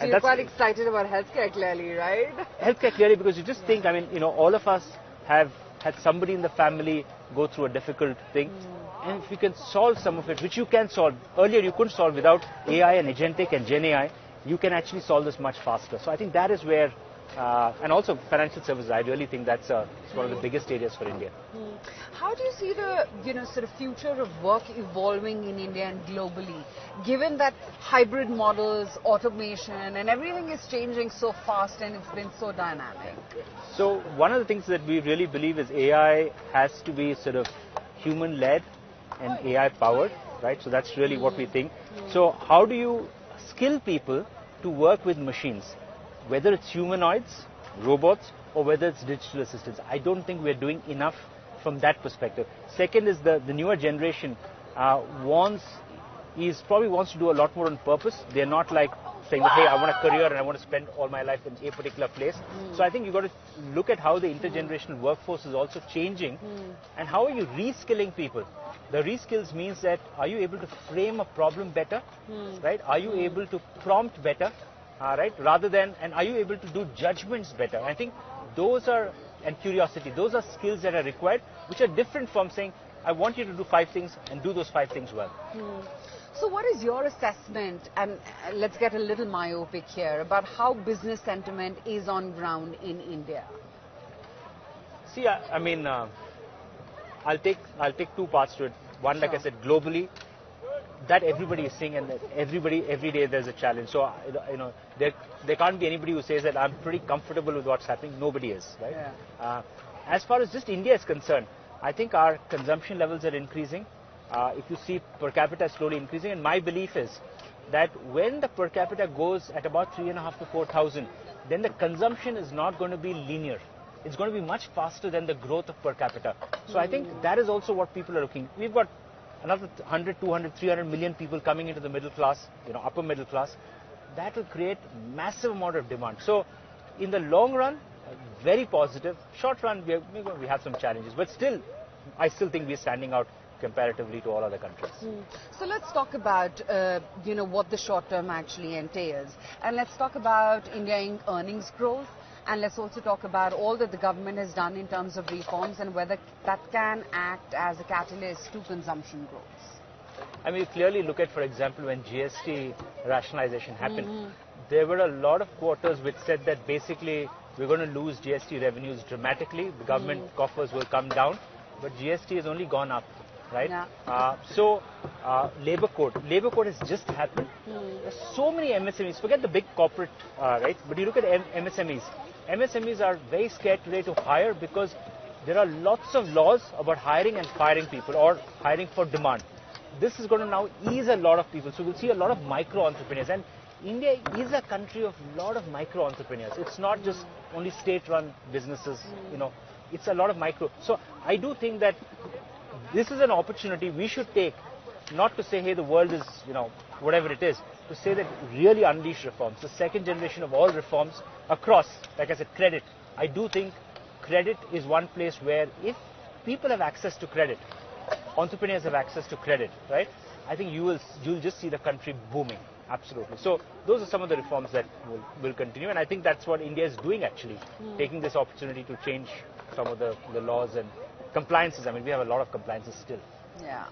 So you're quite excited about healthcare, clearly, right? Healthcare, clearly, because you just think, I mean, all of us have had somebody in the family go through a difficult thing. And if you can solve some of it, which you can solve, earlier you couldn't solve without AI and agentic and Gen AI, you can actually solve this much faster. So I think that is where, and also financial services, I really think that's one of the biggest areas for India. How do you see the sort of future of work evolving in India and globally, given that hybrid models, automation, and everything is changing so fast and it's been so dynamic? So one of the things that we really believe is AI has to be sort of human-led and AI-powered, right? So that's really what we think. So how do you skill people to work with machines, whether it's humanoids, robots, or whether it's digital assistants? I don't think we're doing enough from that perspective. Second is the newer generation probably wants to do a lot more on purpose. They're not like saying, hey, I want a career and I want to spend all my life in a particular place. So I think you've got to look at how the intergenerational workforce is also changing and how are you reskilling people. The reskills means that are you able to frame a problem better, right? Are you able to prompt better, right? Rather than, and are you able to do judgments better? I think those are, and curiosity, those are skills that are required, which are different from saying, I want you to do 5 things and do those 5 things well. So what is your assessment, and let's get a little myopic here, about how business sentiment is on ground in India? See, I mean, I'll take 2 parts to it. One, like I said, globally, that everybody is seeing, and that every day there's a challenge. So, there can't be anybody who says that I'm pretty comfortable with what's happening. Nobody is, right? Yeah. As far as just India is concerned, I think our consumption levels are increasing. If you see per capita slowly increasing, and my belief is that when the per capita goes at about 3,500 to 4,000, then the consumption is not going to be linear. It's going to be much faster than the growth of per capita. So I think that is also what people are looking. We've got another 100, 200, 300 million people coming into the middle class, upper middle class. That will create massive amount of demand. So in the long run, very positive. Short run, we have some challenges, but still, I still think we're standing out comparatively to all other countries. So let's talk about what the short term actually entails, and let's talk about India earnings growth, and let's also talk about all that the government has done in terms of reforms and whether that can act as a catalyst to consumption growth. I mean, you clearly look at, for example, when GST rationalization happened, there were a lot of quarters which said that basically we're going to lose GST revenues dramatically, the government coffers will come down, but GST has only gone up. Right? Yeah. Labor code has just happened. There's so many MSMEs, forget the big corporate, right? But you look at MSMEs. MSMEs are very scared today to hire because there are lots of laws about hiring and firing people or hiring for demand. This is going to now ease a lot of people. So we'll see a lot of micro entrepreneurs. And India is a country of a lot of micro entrepreneurs. It's not just only state-run businesses, it's a lot of micro. So I do think that this is an opportunity we should take, not to say, hey, the world is, whatever it is, to say that really unleash reforms. The second generation of all reforms across, like I said, credit. I do think credit is one place where if people have access to credit, entrepreneurs have access to credit, right? I think you'll just see the country booming. Absolutely. So those are some of the reforms that will continue, and I think that's what India is doing actually, taking this opportunity to change some of the laws and compliances. I mean, we have a lot of compliances still. Yeah.